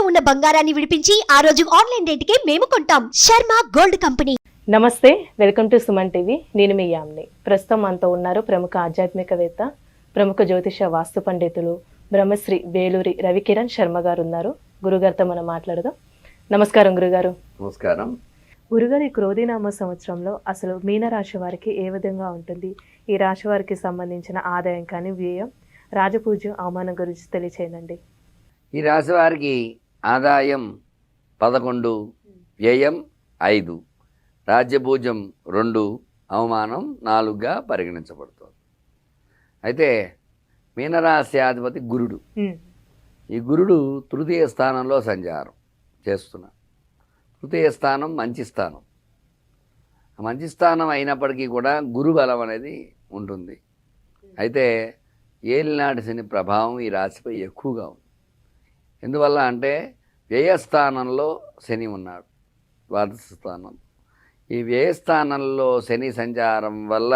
ఉన్న బంగారాన్ని విడిపించి ఆ రోజు ఆన్లైన్ రేటుకే మేము కొంటాం. Sharma gold company. నమస్తే, వెల్కమ్ టు సుమన్ టీవీ. నేను మీ యామ్ని. ప్రస్తుతం మనతో ఉన్నారు ప్రముఖ ఆధ్యాత్మికవేత్త, ప్రముఖ జ్యోతిష వాస్తు పండితులు బ్రహ్మశ్రీ వేలూరి రవికిరణ్ శర్మ గారు ఉన్నారు. గురుగారితో మనం మాట్లాడదాం. నమస్కారం గురుగారు. నమస్కారం. గురుగారు, ఈ క్రోధినామ సంవత్సరంలో అసలు మీనరాశి వారికి ఏ విధంగా ఉంటుంది? ఈ రాశి వారికి సంబంధించిన ఆదాయం కానీ, వ్యయం, రాజపూజ్యం, అవమానం గురించి తెలియచేయండి. ఈ రాశి వారికి ఆదాయం 11, వ్యయం 5, రాజ్యభూజ్యం 2, అవమానం 4గా పరిగణించబడుతుంది. అయితే మీనరాశ్యాధిపతి గురుడు. ఈ గురుడు తృతీయ స్థానంలో సంచారం చేస్తున్నాడు. తృతీయ స్థానం మంచి స్థానం. మంచి స్థానం అయినప్పటికీ కూడా గురు బలం అనేది ఉంటుంది. అయితే ఏలినాటి శని ప్రభావం ఈ రాశిపై ఎక్కువగా ఉంది. ఎందువల్ల అంటే వ్యయస్థానంలో శని ఉన్నాడు, ద్వాదశ స్థానం. ఈ వ్యయస్థానంలో శని సంచారం వల్ల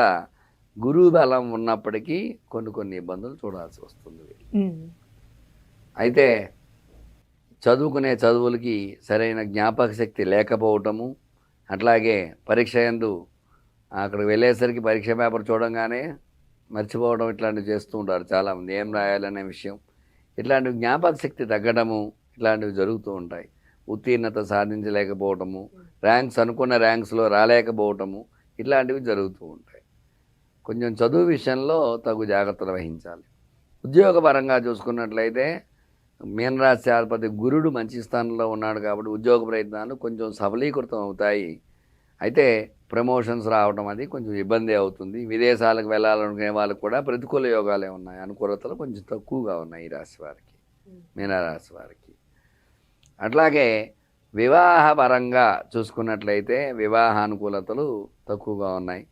గురువు బలం ఉన్నప్పటికీ కొన్ని ఇబ్బందులు చూడాల్సి వస్తుంది. అయితే చదువుకునే చదువులకి సరైన జ్ఞాపక శక్తి లేకపోవటము, అట్లాగే పరీక్ష యందు అక్కడికి వెళ్ళేసరికి పరీక్ష పేపర్ చూడంగానే మర్చిపోవడం, ఇట్లాంటివి చేస్తూ ఉంటారు చాలామంది. ఏం రాయాలనే విషయం, ఇట్లాంటివి జ్ఞాపక శక్తి తగ్గడము, ఇట్లాంటివి జరుగుతూ ఉంటాయి. ఉత్తీర్ణత సాధించలేకపోవటము, ర్యాంక్స్ అనుకున్న ర్యాంక్స్లో రాలేకపోవటము, ఇట్లాంటివి జరుగుతూ ఉంటాయి. కొంచెం చదువు విషయంలో తగు జాగ్రత్తలు వహించాలి. ఉద్యోగపరంగా చూసుకున్నట్లయితే మీనరాశి అధిపతి గురుడు మంచి స్థానంలో ఉన్నాడు కాబట్టి ఉద్యోగ ప్రయత్నాలు కొంచెం సఫలీకృతం అవుతాయి. అయితే ప్రమోషన్స్ రావడం అది కొంచెం ఇబ్బంది అవుతుంది. విదేశాలకు వెళ్ళాలనుకునే వాళ్ళకు కూడా ప్రతికూల యోగాలే ఉన్నాయి, అనుకూలతలు కొంచెం తక్కువగా ఉన్నాయి ఈ రాశి వారికి, మీనరాశి వారికి. అట్లాగే వివాహపరంగా చూసుకున్నట్లయితే వివాహ అనుకూలతలు తక్కువగా ఉన్నాయి.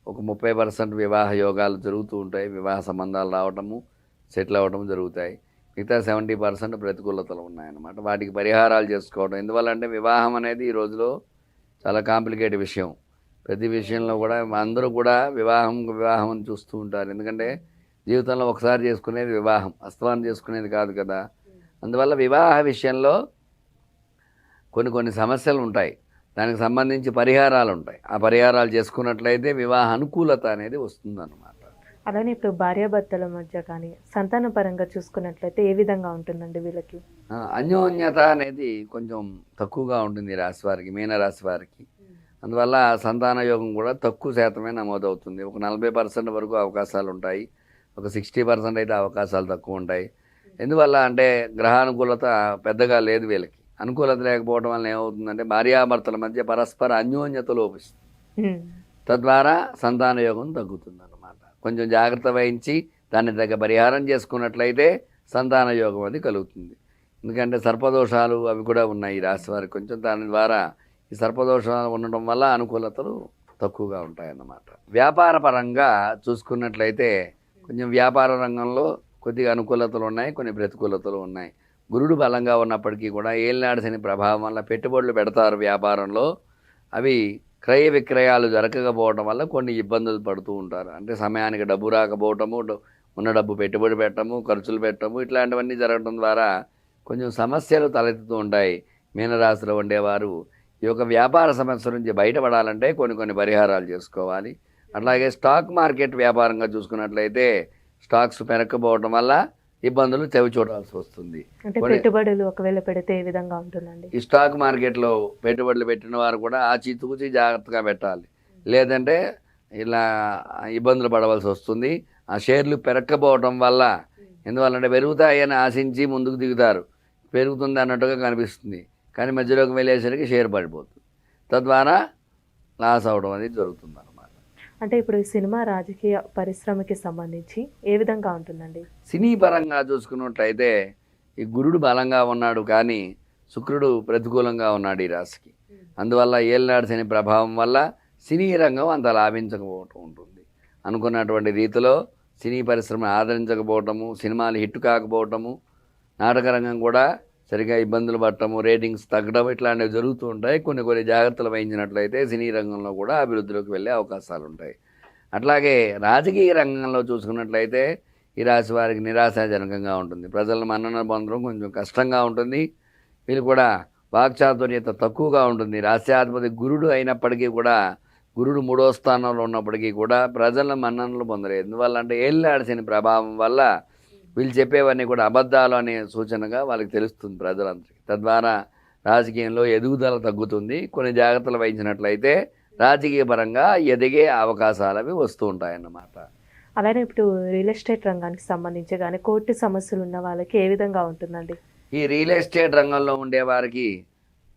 ఒక 30% వివాహ యోగాలు జరుగుతూ ఉంటాయి. వివాహ సంబంధాలు రావటము, సెటిల్ అవ్వటం జరుగుతాయి. మిగతా 70% ప్రతికూలతలు ఉన్నాయన్నమాట. వాటికి పరిహారాలు చేసుకోవడం. ఎందువల్ల అంటే వివాహం అనేది ఈ రోజులో చాలా కాంప్లికేట్ విషయం. ప్రతి విషయంలో కూడా అందరూ కూడా వివాహం అని చూస్తూ ఉంటారు. ఎందుకంటే జీవితంలో ఒకసారి చేసుకునేది వివాహం, అస్తమానం చేసుకునేది కాదు కదా. అందువల్ల వివాహ విషయంలో కొన్ని సమస్యలు ఉంటాయి. దానికి సంబంధించి పరిహారాలు ఉంటాయి. ఆ పరిహారాలు చేసుకున్నట్లయితే వివాహ అనుకూలత అనేది వస్తుందన్నమాట. అలానే ఇప్పుడు భార్యాభర్తల మధ్య కానీ సంతాన పరంగా చూసుకున్నట్లయితే ఏ విధంగా ఉంటుందండి వీళ్ళకి? అన్యోన్యత అనేది కొంచెం తక్కువగా ఉంటుంది ఈ రాశి వారికి, మీనరాశి వారికి. అందువల్ల సంతాన యోగం కూడా తక్కువ శాతమే నమోదవుతుంది. ఒక 40% వరకు అవకాశాలు ఉంటాయి. ఒక 60% అయితే అవకాశాలు తక్కువ ఉంటాయి. ఎందువల్ల అంటే గ్రహానుకూలత పెద్దగా లేదు వీళ్ళకి. అనుకూలత లేకపోవడం వల్ల ఏమవుతుందంటే భార్యాభర్తల మధ్య పరస్పర అన్యోన్యత లోపిస్తుంది. తద్వారా సంతాన యోగం తగ్గుతుంది అన్నమాట. కొంచెం జాగ్రత్త వహించి దాన్ని తగ్గ పరిహారం చేసుకున్నట్లయితే సంతాన యోగం అది కలుగుతుంది. ఎందుకంటే సర్పదోషాలు అవి కూడా ఉన్నాయి ఈ రాశి వారికి. కొంచెం దాని ద్వారా ఈ సర్పదోషాలు ఉండడం వల్ల అనుకూలతలు తక్కువగా ఉంటాయన్నమాట. వ్యాపార పరంగా చూసుకున్నట్లయితే కొంచెం వ్యాపార రంగంలో కొద్దిగా అనుకూలతలు ఉన్నాయి, కొన్ని ప్రతికూలతలు ఉన్నాయి. గురుడు బలంగా ఉన్నప్పటికీ కూడా ఏలినాడు శని ప్రభావం వల్ల పెట్టుబడులు పెడతారు వ్యాపారంలో. అవి క్రయ విక్రయాలు జరగకపోవడం వల్ల కొన్ని ఇబ్బందులు పడుతూ ఉంటారు. అంటే సమయానికి డబ్బు రాకపోవటము, ఉన్న డబ్బు పెట్టుబడి పెట్టడము, ఖర్చులు పెట్టడము, ఇట్లాంటివన్నీ జరగడం ద్వారా కొంచెం సమస్యలు తలెత్తుతూ ఉంటాయి. మీనరాశిలో ఉండేవారు ఈ యొక్క వ్యాపార సమస్య నుంచి బయటపడాలంటే కొన్ని పరిహారాలు చేసుకోవాలి. అట్లాగే స్టాక్ మార్కెట్ వ్యాపారంగా చూసుకున్నట్లయితే స్టాక్స్ పెరగకపోవడం వల్ల ఇబ్బందులు చవి చూడాల్సి వస్తుంది. అంటే పెట్టుబడులు ఒకవేళ పెడితే ఏ విధంగా ఉంటుందండి? ఈ స్టాక్ మార్కెట్లో పెట్టుబడులు పెట్టిన వారు కూడా ఆచితూచి జాగ్రత్తగా పెట్టాలి. లేదంటే ఇలా ఇబ్బందులు పడవలసి వస్తుంది. ఆ షేర్లు పెరగకపోవడం వల్ల, ఎందువల్లంటే పెరుగుతాయని ఆశించి ముందుకు దిగుతారు, పెరుగుతుంది అన్నట్టుగా కనిపిస్తుంది, కానీ మధ్యలోకి వెళ్ళేసరికి షేర్ పడిపోతుంది. తద్వారా లాస్ అవడం అనేది జరుగుతుంది అన్నమాట. అంటే ఇప్పుడు సినిమా రాజకీయ పరిశ్రమకి సంబంధించి ఏ విధంగా ఉంటుందండి? సినీ పరంగా చూసుకున్నట్లయితే ఈ గురుడు బలంగా ఉన్నాడు, కానీ శుక్రుడు ప్రతికూలంగా ఉన్నాడు ఈ రాశికి. అందువల్ల ఏలినాడు శని ప్రభావం వల్ల సినీ రంగం అంత లాభించకపోవటం ఉంటుంది. అనుకున్నటువంటి రీతిలో సినీ పరిశ్రమ ఆదరించకపోవటము, సినిమాలు హిట్ కాకపోవటము, నాటక రంగం కూడా సరిగా ఇబ్బందులు పడటము, రేటింగ్స్ తగ్గడం, ఇట్లాంటివి జరుగుతూ ఉంటాయి. కొన్ని జాగ్రత్తలు వహించినట్లయితే సినీ రంగంలో కూడా అభివృద్ధిలోకి వెళ్ళే అవకాశాలు ఉంటాయి. అట్లాగే రాజకీయ రంగంలో చూసుకున్నట్లయితే ఈ రాశి వారికి నిరాశాజనకంగా ఉంటుంది. ప్రజల మన్నన పొందడం కొంచెం కష్టంగా ఉంటుంది. వీళ్ళు కూడా వాక్చాతుర్యత తక్కువగా ఉంటుంది. రాశ్యాధిపతి గురుడు అయినప్పటికీ కూడా, గురుడు 3వ స్థానంలో ఉన్నప్పటికీ కూడా ప్రజల మన్ననలు పొందలేదు. ఎందువల్ల అంటే ఏళ్ళాడిసిన ప్రభావం వల్ల వీళ్ళు చెప్పేవన్నీ కూడా అబద్ధాలు అనే సూచనగా వాళ్ళకి తెలుస్తుంది ప్రజలందరికీ. తద్వారా రాజకీయంలో ఎదుగుదల తగ్గుతుంది. కొన్ని జాగ్రత్తలు వహించినట్లయితే రాజకీయ పరంగా ఎదిగే అవకాశాలు అవి వస్తూ ఉంటాయన్నమాట. అలానే ఇప్పుడు రియల్ ఎస్టేట్ రంగానికి సంబంధించి కానీ కోర్టు సమస్యలు ఉన్న వాళ్ళకి ఏ విధంగా ఉంటుందండి? ఈ రియల్ ఎస్టేట్ రంగంలో ఉండే వారికి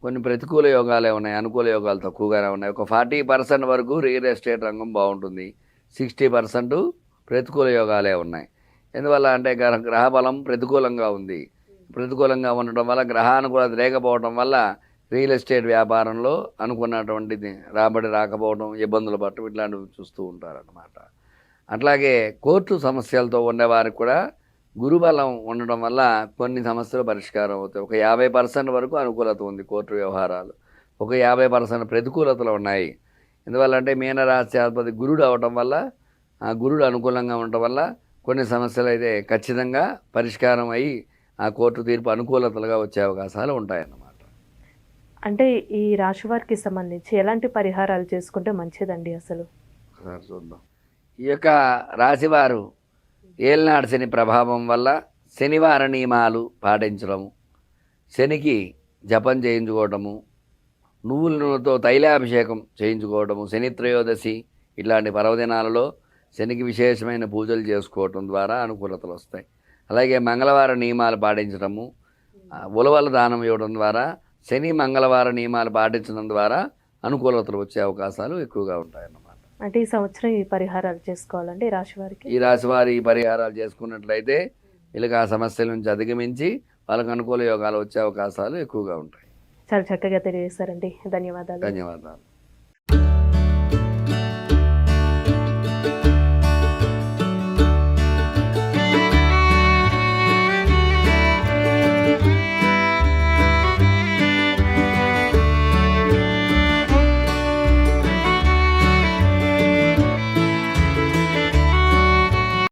కొన్ని ప్రతికూల యోగాలే ఉన్నాయి, అనుకూల యోగాలు తక్కువగానే ఉన్నాయి. ఒక 40% వరకు రియల్ ఎస్టేట్ రంగం బాగుంటుంది, 60% ప్రతికూల యోగాలే ఉన్నాయి. ఎందువల్ల అంటే గ్రహ బలం ప్రతికూలంగా ఉంది. ప్రతికూలంగా ఉండటం వల్ల, గ్రహానుకూలత లేకపోవడం వల్ల రియల్ ఎస్టేట్ వ్యాపారంలో అనుకున్నటువంటిది రాబడి రాకపోవడం, ఇబ్బందులు పట్టడం ఇట్లాంటివి చూస్తూ ఉంటారన్నమాట. అట్లాగే కోర్టు సమస్యలతో ఉండేవారికి కూడా గురుబలం ఉండడం వల్ల కొన్ని సమస్యలు పరిష్కారం అవుతాయి. ఒక 50% వరకు అనుకూలత ఉంది కోర్టు వ్యవహారాలు, ఒక 50% ప్రతికూలతలు ఉన్నాయి. ఎందువల్ల అంటే మీనరాశ్యాధిపతి గురుడు అవటం వల్ల, ఆ గురుడు అనుకూలంగా ఉండటం వల్ల కొన్ని సమస్యలు అయితే ఖచ్చితంగా పరిష్కారం అయ్యి ఆ కోర్టు తీర్పు అనుకూలతలుగా వచ్చే అవకాశాలు ఉంటాయన్నమాట. అంటే ఈ రాశి వారికి సంబంధించి ఎలాంటి పరిహారాలు చేసుకుంటే మంచిదండి అసలు? ఒకసారి చూద్దాం. ఈ యొక్క రాశివారు ఏలినాడు శని ప్రభావం వల్ల శనివార నియమాలు పాటించడము, శనికి జపం చేయించుకోవటము, నువ్వుల నూనెతో తైలాభిషేకం చేయించుకోవటము, శని త్రయోదశి ఇట్లాంటి పర్వదినాలలో శనికి విశేషమైన పూజలు చేసుకోవటం ద్వారా అనుకూలతలు వస్తాయి. అలాగే మంగళవార నియమాలు పాటించడము, ఉలవల దానం ఇవ్వడం ద్వారా, శని మంగళవార నియమాలు పాటించడం ద్వారా అనుకూలతలు వచ్చే అవకాశాలు ఎక్కువగా ఉంటాయన్నమాట. అంటే ఈ సంవత్సరం ఈ పరిహారాలు చేసుకోవాలండి ఈ రాశి వారికి? ఈ రాశి వారి ఈ పరిహారాలు చేసుకున్నట్లయితే వీళ్ళకి ఆ సమస్యల నుంచి అధిగమించి వాళ్ళకు అనుకూల యోగాలు వచ్చే అవకాశాలు ఎక్కువగా ఉంటాయి. చాలా చక్కగా తెలియజేశారండి. ధన్యవాదాలు. ధన్యవాదాలు.